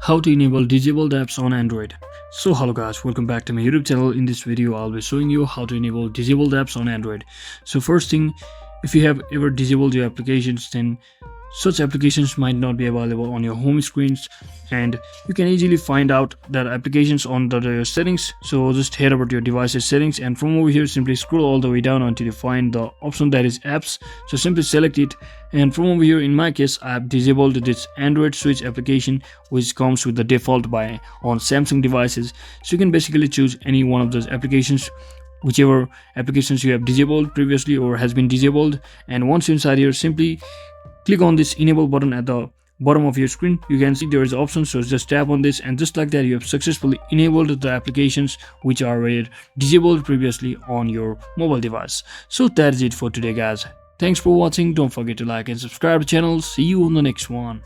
How to enable disabled apps on Android. So hello guys, welcome back to my YouTube channel. In this video I'll be showing you how to enable disabled apps on Android. So first thing, if you have ever disabled your applications, then such applications might not be available on your home screens, and you can easily find out that applications on the settings. So just head over to your device's settings, and from over here simply scroll all the way down until you find the option that is apps. So simply select it, and from over here in my case I have disabled this Android switch application, which comes with the default by on Samsung devices. So you can basically choose any one of those applications, whichever applications you have disabled previously or has been disabled. And once you're inside here, simply click on this enable button at the bottom of your screen. You can see there is an option, so just tap on this, and just like that you have successfully enabled the applications which were disabled previously on your mobile device. So that's it for today guys. Thanks for watching. Don't forget to like and subscribe to the channel. See you on the next one.